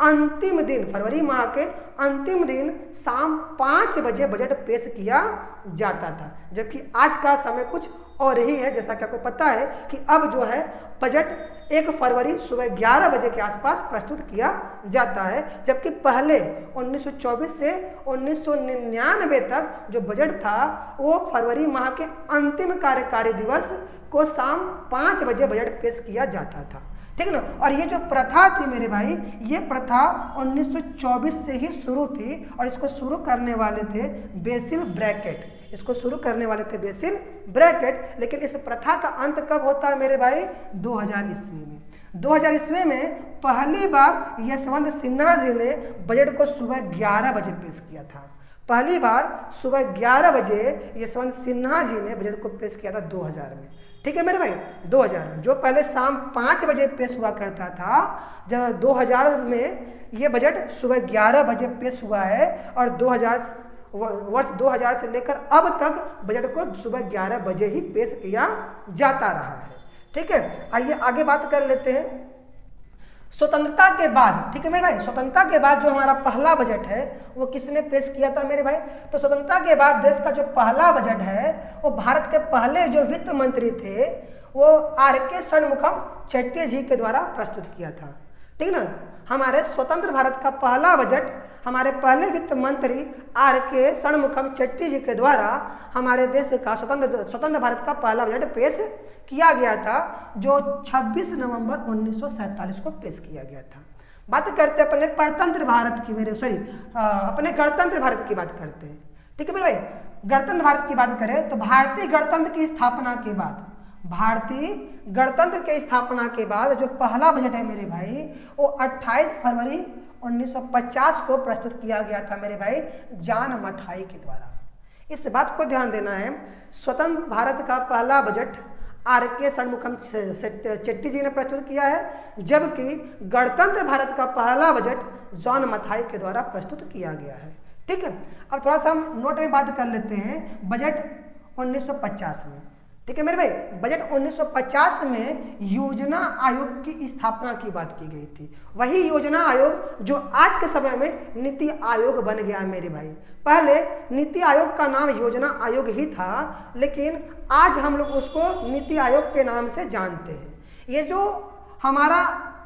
अंतिम दिन, फरवरी माह के अंतिम दिन शाम 5 बजे बजट पेश किया जाता था। जबकि आज का समय कुछ और ही है, जैसा कि आपको पता है कि अब जो है बजट 1 फरवरी सुबह 11 बजे के आसपास प्रस्तुत किया जाता है। जबकि पहले 1924 से 1999 तक जो बजट था वो फरवरी माह के अंतिम कार्यकारी दिवस को शाम 5 बजे बजट पेश किया जाता था, ठीक है ना। और ये जो प्रथा थी मेरे भाई, ये प्रथा 1924 से ही शुरू थी, और इसको शुरू करने वाले थे बेसिल ब्रैकेट। इसको शुरू करने वाले थे बेसिल ब्रैकेट। लेकिन इस प्रथा का अंत कब होता है मेरे भाई? 2000 ईस्वी में। 2000 ईस्वी में पहली बार यशवंत सिन्हा जी ने बजट को सुबह 11 बजे पेश किया था। पहली बार सुबह 11 बजे यशवंत सिन्हा जी ने बजट को पेश किया था 2000 में, ठीक है मेरे भाई। 2000 में जो पहले शाम 5 बजे पेश हुआ करता था, जब 2000 में ये बजट सुबह 11 बजे पेश हुआ है, और वर्ष 2000 से लेकर अब तक बजट को सुबह 11 बजे ही पेश किया जाता रहा है, ठीक है। आइए आगे बात कर लेते हैं स्वतंत्रता के बाद, ठीक है मेरे भाई। स्वतंत्रता के बाद जो हमारा पहला बजट है वो किसने पेश किया था मेरे भाई? तो स्वतंत्रता के बाद देश का जो पहला बजट है वो भारत के पहले जो वित्त मंत्री थे वो आर.के. षणमुखम चेट्टी जी के द्वारा प्रस्तुत किया था, ठीक ना। हमारे स्वतंत्र भारत का पहला बजट हमारे पहले वित्त मंत्री आर.के. षणमुखम चेट्टी जी के द्वारा हमारे देश का स्वतंत्र भारत का पहला बजट पेश किया गया था, जो 26 नवंबर 1947 को पेश किया गया था। बात करते हैं अपने गणतंत्र भारत की, अपने गणतंत्र भारत की बात करते हैं, ठीक है मेरे भाई। गणतंत्र भारत की बात करें तो भारतीय गणतंत्र की स्थापना के बाद, भारतीय गणतंत्र के स्थापना के बाद जो पहला बजट है मेरे भाई वो 28 फरवरी 1950 को प्रस्तुत किया गया था मेरे भाई जॉन मथाई के द्वारा। इस बात को ध्यान देना है, स्वतंत्र भारत का पहला बजट आर.के. षणमुखम चेट्टी जी ने प्रस्तुत किया है, जबकि गणतंत्र भारत का पहला बजट जॉन मथाई के द्वारा प्रस्तुत किया गया है, ठीक है। अब थोड़ा सा हम नोट में बात कर लेते हैं बजट 1950 में। ठीक है मेरे भाई। बजट 1950 में योजना आयोग की स्थापना की बात की गई थी। वही योजना आयोग जो आज के समय में नीति आयोग बन गया है मेरे भाई। पहले नीति आयोग का नाम योजना आयोग ही था, लेकिन आज हम लोग उसको नीति आयोग के नाम से जानते हैं। ये जो हमारा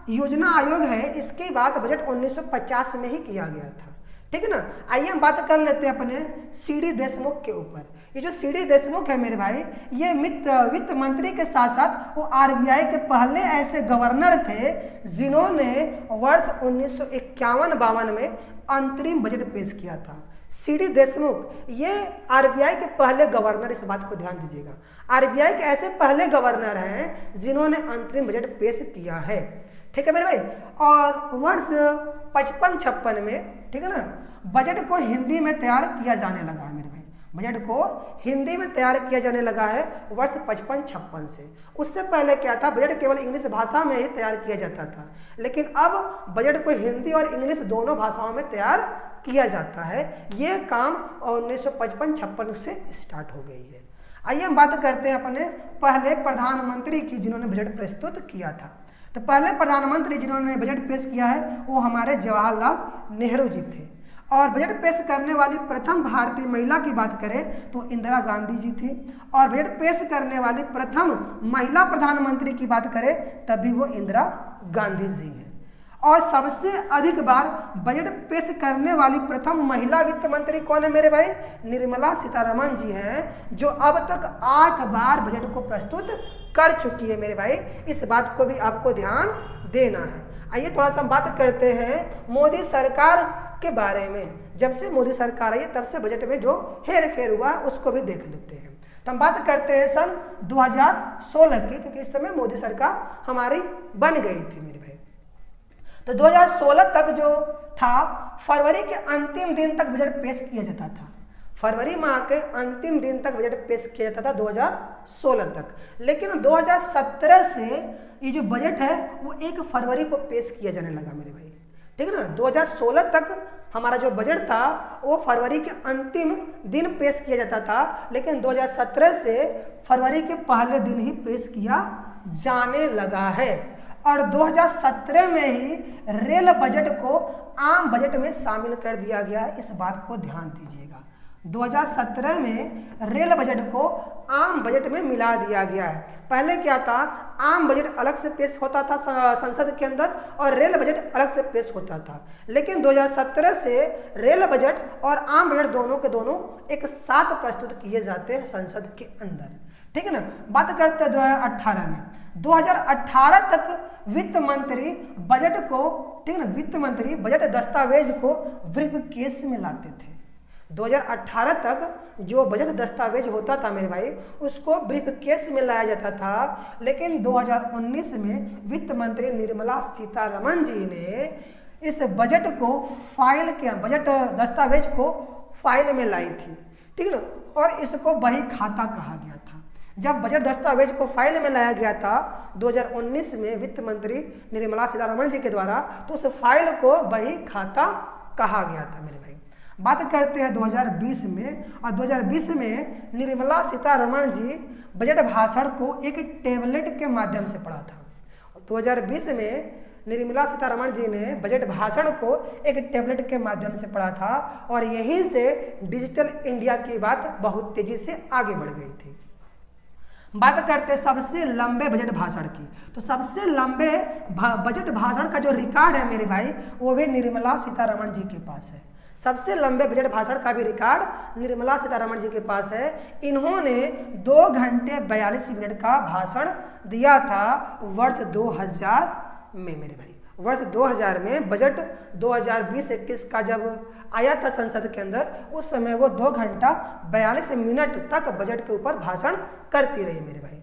योजना आयोग है, इसकी बात बजट 1950 में ही किया गया था। ठीक है ना। आइए हम बात कर लेते हैं अपने सी.डी. देशमुख के ऊपर। ये जो सी.डी. देशमुख है मेरे भाई, ये वित्त मंत्री के साथ साथ वो आरबीआई के पहले ऐसे गवर्नर थे जिन्होंने वर्ष 1951-52 में अंतरिम बजट पेश किया था। सी.डी. देशमुख ये आरबीआई के पहले गवर्नर, इस बात को ध्यान दीजिएगा। आरबीआई के ऐसे पहले गवर्नर हैं जिन्होंने अंतरिम बजट पेश किया है। ठीक है मेरे भाई। और वर्ष 55-56 में, ठीक है ना, बजट को हिंदी में तैयार किया जाने लगा है मेरे भाई। बजट को हिंदी में तैयार किया जाने लगा है वर्ष 55-56 से। उससे पहले क्या था, बजट केवल इंग्लिश भाषा में ही तैयार किया जाता था, लेकिन अब बजट को हिंदी और इंग्लिश दोनों भाषाओं में तैयार किया जाता है। ये काम 1955-56 से स्टार्ट हो गई है। आइए हम बात करते हैं अपने पहले प्रधानमंत्री की जिन्होंने बजट प्रस्तुत किया था। तो पहले प्रधानमंत्री जिन्होंने बजट पेश किया है वो हमारे जवाहरलाल नेहरू जी थे। और बजट पेश करने वाली प्रथम भारतीय महिला की बात करें तो इंदिरा गांधी जी थी। और बजट पेश करने वाली प्रथम महिला प्रधानमंत्री की बात करें तभी वो इंदिरा गांधी जी हैं। और सबसे अधिक बार बजट पेश करने वाली प्रथम महिला वित्त मंत्री कौन है मेरे भाई? निर्मला सीतारमण जी हैं, जो अब तक 8 बार बजट को प्रस्तुत कर चुकी है मेरे भाई। इस बात को भी आपको ध्यान देना है। आइए थोड़ा सा बात करते हैं मोदी सरकार के बारे में। जब से मोदी सरकार आई तब से बजट में जो हेर फेर हुआ उसको भी देख लेते हैं। तो हम बात करते हैं सन 2016 की, क्योंकि इस समय मोदी सरकार हमारी बन गई थी मेरे भाई। तो 2016 तक जो था, फरवरी के अंतिम दिन तक बजट पेश किया जाता था। फरवरी माह के अंतिम दिन तक बजट पेश किया जाता था 2016 तक। लेकिन 2017 से ये जो बजट है वो 1 फरवरी को पेश किया जाने लगा मेरे भाई। ठीक है ना। 2016 तक हमारा जो बजट था वो फरवरी के अंतिम दिन पेश किया जाता था, लेकिन 2017 से फरवरी के पहले दिन ही पेश किया जाने लगा है। और 2017 में ही रेल बजट को आम बजट में शामिल कर दिया गया है। इस बात को ध्यान दीजिएगा। 2017 में रेल बजट को आम बजट में मिला दिया गया है। पहले क्या था, आम बजट अलग से पेश होता था संसद के अंदर और रेल बजट अलग से पेश होता था। लेकिन 2017 से रेल बजट और आम बजट दोनों के दोनों एक साथ प्रस्तुत किए जाते हैं संसद के अंदर। ठीक है ना। बात करते हैं 2018 में। 2018 तक वित्त मंत्री बजट को, ठीक है ना, वित्त मंत्री बजट दस्तावेज को ब्रीफकेस में लाते थे। 2018 तक जो बजट दस्तावेज होता था मेरे भाई उसको ब्रीफकेस में लाया जाता था। लेकिन 2019 में वित्त मंत्री निर्मला सीतारमण जी ने इस बजट को फाइल के, बजट दस्तावेज को फाइल में लाई थी। ठीक है ना। और इसको बही खाता कहा गया था। जब बजट दस्तावेज को फाइल में लाया गया था 2019 में वित्त मंत्री निर्मला सीतारमण जी के द्वारा, तो उस फाइल को बही खाता कहा गया था मेरे भाई। बात करते हैं 2020 में। और 2020 में निर्मला सीतारमण जी बजट भाषण को एक टेबलेट के माध्यम से पढ़ा था। 2020 में निर्मला सीतारमण जी ने बजट भाषण को एक टेबलेट के माध्यम से पढ़ा था और यहीं से डिजिटल इंडिया की बात बहुत तेजी से आगे बढ़ गई थी। बात करते हैं सबसे लंबे बजट भाषण की। तो सबसे लंबे बजट भाषण का जो रिकॉर्ड है मेरे भाई वो भी निर्मला सीतारमण जी के पास है। सबसे लंबे बजट भाषण का भी रिकॉर्ड निर्मला सीतारमण जी के पास है। इन्होंने 2 घंटे 42 मिनट का भाषण दिया था वर्ष 2000 में मेरे भाई। वर्ष 2000 में बजट 2020-21 का जब आया था संसद के अंदर, उस समय वो 2 घंटा 42 मिनट तक बजट के ऊपर भाषण करती रही मेरे भाई।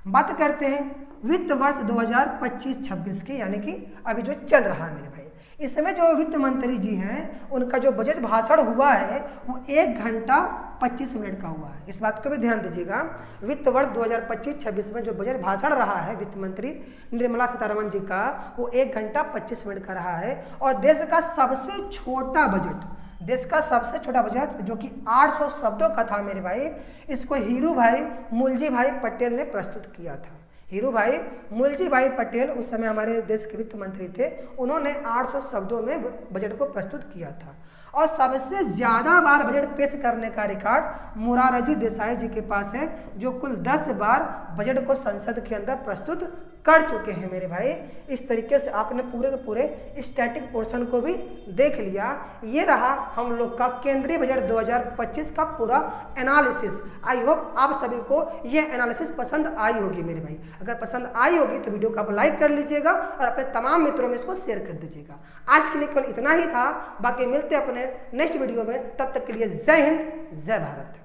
बात करते हैं वित्त वर्ष 2025-26 की, यानी कि अभी जो चल रहा है मेरे भाई। इस समय जो वित्त मंत्री जी हैं उनका जो बजट भाषण हुआ है वो 1 घंटा 25 मिनट का हुआ है। इस बात को भी ध्यान दीजिएगा। वित्त वर्ष 2025-26 में जो बजट भाषण रहा है वित्त मंत्री निर्मला सीतारमण जी का वो 1 घंटा 25 मिनट का रहा है। और देश का सबसे छोटा बजट देश का सबसे छोटा बजट जो कि 800 शब्दों का था मेरे भाई, इसको हीरू भाई मुलजी भाई पटेल ने प्रस्तुत किया था। हीरू भाई मुलजी भाई पटेल उस समय हमारे देश के वित्त मंत्री थे, उन्होंने 800 शब्दों में बजट को प्रस्तुत किया था। और सबसे ज्यादा बार बजट पेश करने का रिकॉर्ड मोरारजी देसाई जी के पास है, जो कुल 10 बार बजट को संसद के अंदर प्रस्तुत कर चुके हैं मेरे भाई। इस तरीके से आपने पूरे के पूरे स्टैटिक पोर्शन को भी देख लिया। ये रहा हम लोग का केंद्रीय बजट 2025 का पूरा एनालिसिस। आई होप आप सभी को ये एनालिसिस पसंद आई होगी मेरे भाई। अगर पसंद आई होगी तो वीडियो को आप लाइक कर लीजिएगा और अपने तमाम मित्रों में इसको शेयर कर दीजिएगा। आज के लिए केवल इतना ही था, बाकी मिलते हैं अपने नेक्स्ट वीडियो में। तब तक के लिए जय हिंद, जय भारत।